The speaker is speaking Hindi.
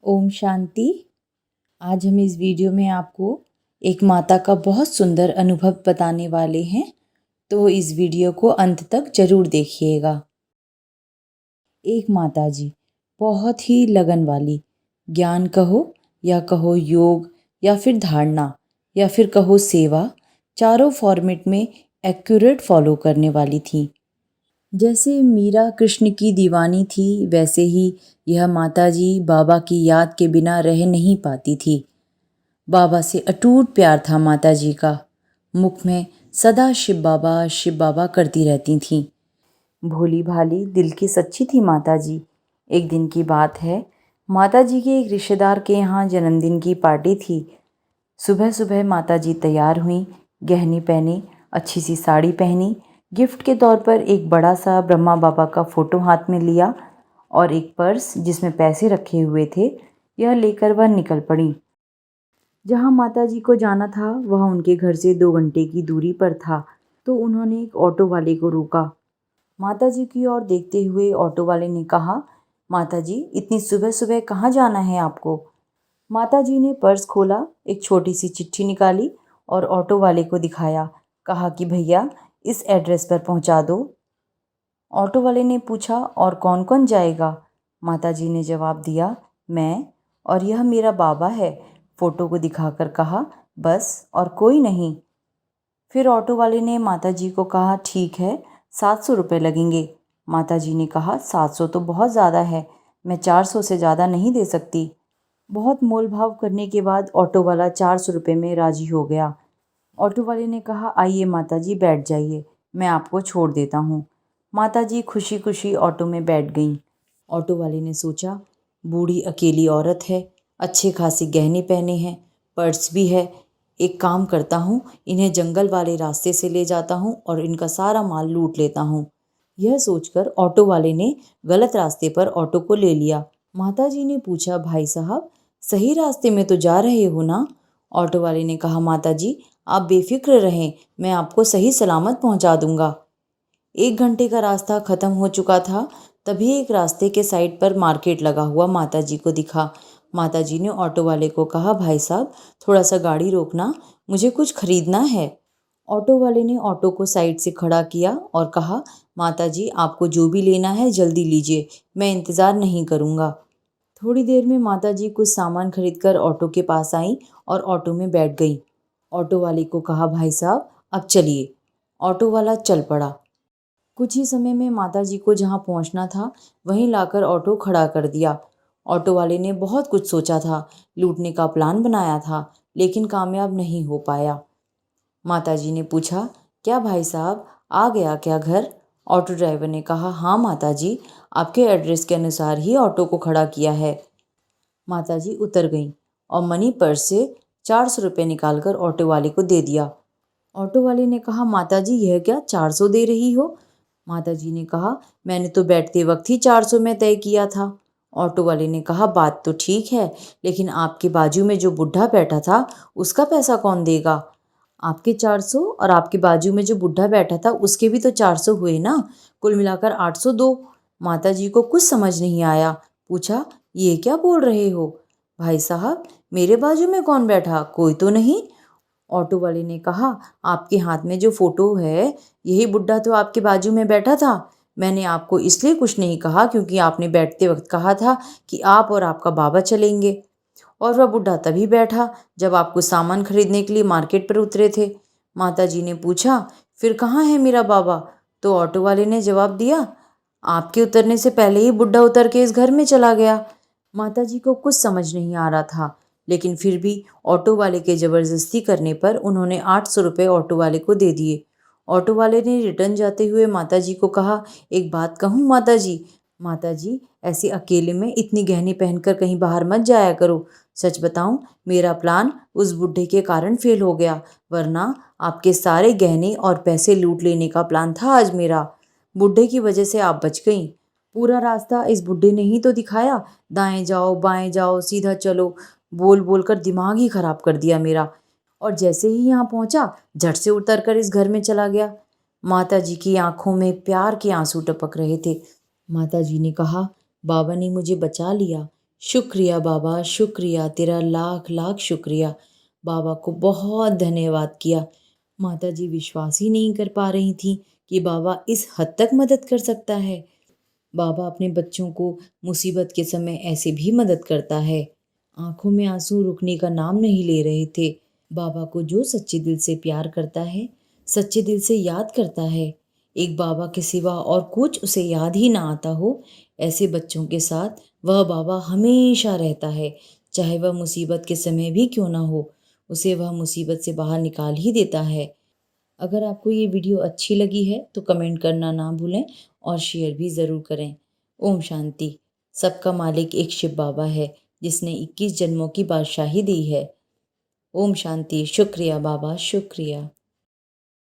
ओम शांति। आज हम इस वीडियो में आपको एक माता का बहुत सुंदर अनुभव बताने वाले हैं, तो इस वीडियो को अंत तक जरूर देखिएगा। एक माता जी बहुत ही लगन वाली, ज्ञान कहो या कहो योग या फिर धारणा या फिर कहो सेवा, चारों फॉर्मेट में एक्यूरेट फॉलो करने वाली थी। जैसे मीरा कृष्ण की दीवानी थी, वैसे ही यह माताजी बाबा की याद के बिना रह नहीं पाती थी। बाबा से अटूट प्यार था माताजी का। मुख में सदा शिव बाबा करती रहती थीं। भोली भाली दिल की सच्ची थी माताजी। एक दिन की बात है, माताजी के एक रिश्तेदार के यहाँ जन्मदिन की पार्टी थी। सुबह सुबह माताजी तैयार हुई, गहनी पहनी, अच्छी सी साड़ी पहनी, गिफ्ट के तौर पर एक बड़ा सा ब्रह्मा बाबा का फ़ोटो हाथ में लिया और एक पर्स जिसमें पैसे रखे हुए थे, यह लेकर वह निकल पड़ी। जहाँ माताजी को जाना था वह उनके घर से 2 घंटे की दूरी पर था, तो उन्होंने एक ऑटो वाले को रोका। माताजी की ओर देखते हुए ऑटो वाले ने कहा, माताजी इतनी सुबह सुबह कहाँ जाना है आपको? माताजी ने पर्स खोला, एक छोटी सी चिट्ठी निकाली और ऑटो वाले को दिखाया। कहा कि भैया इस एड्रेस पर पहुंचा दो। ऑटो वाले ने पूछा, और कौन कौन जाएगा? माताजी ने जवाब दिया, मैं और यह मेरा बाबा है। फ़ोटो को दिखाकर कहा, बस और कोई नहीं। फिर ऑटो वाले ने माताजी को कहा, ठीक है, 700 रुपये लगेंगे। माताजी ने कहा, 700 तो बहुत ज़्यादा है, मैं 400 से ज़्यादा नहीं दे सकती। बहुत मोल भाव करने के बाद ऑटो वाला 400 रुपये में राजी हो गया। ऑटो वाले ने कहा, आइए माताजी बैठ जाइए, मैं आपको छोड़ देता हूँ। माताजी खुशी खुशी ऑटो में बैठ गईं। ऑटो वाले ने सोचा, बूढ़ी अकेली औरत है, अच्छे खासे गहने पहने हैं, पर्स भी है। एक काम करता हूँ, इन्हें जंगल वाले रास्ते से ले जाता हूँ और इनका सारा माल लूट लेता हूँ। यह सोचकर ऑटो वाले ने गलत रास्ते पर ऑटो को ले लिया। माताजी ने पूछा, भाई साहब सही रास्ते में तो जा रहे हो ना? ऑटो वाले ने कहा, माताजी आप बेफिक्र रहें, मैं आपको सही सलामत पहुंचा दूंगा। 1 घंटे का रास्ता ख़त्म हो चुका था, तभी एक रास्ते के साइड पर मार्केट लगा हुआ माताजी को दिखा। माताजी ने ऑटो वाले को कहा, भाई साहब थोड़ा सा गाड़ी रोकना, मुझे कुछ खरीदना है। ऑटो वाले ने ऑटो को साइड से खड़ा किया और कहा, माताजी आपको जो भी लेना है जल्दी लीजिए, मैं इंतज़ार नहीं करूँगा। थोड़ी देर में माताजी कुछ सामान खरीदकर ऑटो के पास आई और ऑटो में बैठ गई। ऑटो वाले को कहा, भाई साहब अब चलिए। ऑटो वाला चल पड़ा। कुछ ही समय में माताजी को जहाँ पहुँचना था वहीं लाकर ऑटो खड़ा कर दिया। ऑटो वाले ने बहुत कुछ सोचा था, लूटने का प्लान बनाया था, लेकिन कामयाब नहीं हो पाया। माताजी ने पूछा, क्या भाई साहब आ गया क्या घर? ऑटो ड्राइवर ने कहा, हाँ माताजी, आपके एड्रेस के अनुसार ही ऑटो को खड़ा किया है। माताजी उतर गईं और मनी पर्स से 400 रुपये निकालकर ऑटो वाले को दे दिया। ऑटो वाले ने कहा, माताजी यह क्या 400 दे रही हो? माताजी ने कहा, मैंने तो बैठते वक्त ही 400 में तय किया था। ऑटो वाले ने कहा, बात तो ठीक है, लेकिन आपके बाजू में जो बुढ़ा बैठा था उसका पैसा कौन देगा? आपके 400 और आपके बाजू में जो बुढ़ा बैठा था उसके भी तो 400 हुए ना, कुल मिलाकर 800 दो। माताजी को कुछ समझ नहीं आया। पूछा, ये क्या बोल रहे हो? भाई साहब मेरे बाजू में कौन बैठा? कोई तो नहीं। ऑटो वाले ने कहा, आपके हाथ में जो फोटो है यही बुड्ढा तो आपके बाजू में बैठा था। मैंने आपको इसलिए कुछ नहीं कहा क्योंकि आपने बैठते वक्त कहा था कि आप और आपका बाबा चलेंगे, और वह बुढ़ा तभी बैठा जब आप कुछ सामान खरीदने के लिए मार्केट पर उतरे थे। माताजी ने पूछा, फिर कहाँ है मेरा बाबा? तो ऑटो वाले ने जवाब दिया, आपके उतरने से पहले ही बुढ़ा उतर के इस घर में चला गया। माताजी को कुछ समझ नहीं आ रहा था, लेकिन फिर भी ऑटो वाले के ज़बरदस्ती करने पर उन्होंने 800 रुपये ऑटो वाले को दे दिए। ऑटो वाले ने रिटर्न जाते हुए माताजी को कहा, एक बात कहूँ माताजी? माताजी ऐसे अकेले में इतनी गहनी पहनकर कहीं बाहर मत जाया करो। सच बताऊं, मेरा प्लान उस बुढ़े के कारण फेल हो गया, वरना आपके सारे गहने और पैसे लूट लेने का प्लान था आज मेरा। बुढ़े की वजह से आप बच गईं। पूरा रास्ता इस बुढ़े ने ही तो दिखाया, दाएं जाओ बाएं जाओ सीधा चलो, बोल बोल कर दिमाग ही खराब कर दिया मेरा। और जैसे ही यहाँ पहुँचा झट से उतर कर इस घर में चला गया। माताजी की आंखों में प्यार के आंसू टपक रहे थे। माताजी ने कहा, बाबा ने मुझे बचा लिया, शुक्रिया बाबा, शुक्रिया, तेरा लाख लाख शुक्रिया। बाबा को बहुत धन्यवाद किया। माताजी विश्वास ही नहीं कर पा रही थी कि बाबा इस हद तक मदद कर सकता है। बाबा अपने बच्चों को मुसीबत के समय ऐसे भी मदद करता है। आंखों में आंसू रुकने का नाम नहीं ले रहे थे। बाबा को जो सच्चे दिल से प्यार करता है, सच्चे दिल से याद करता है, एक बाबा के सिवा और कुछ उसे याद ही ना आता हो, ऐसे बच्चों के साथ वह बाबा हमेशा रहता है। चाहे वह मुसीबत के समय भी क्यों ना हो, उसे वह मुसीबत से बाहर निकाल ही देता है। अगर आपको ये वीडियो अच्छी लगी है तो कमेंट करना ना भूलें और शेयर भी ज़रूर करें। ओम शांति। सबका मालिक एक शिव बाबा है जिसने 21 जन्मों की बादशाही दी है। ओम शांति। शुक्रिया बाबा, शुक्रिया।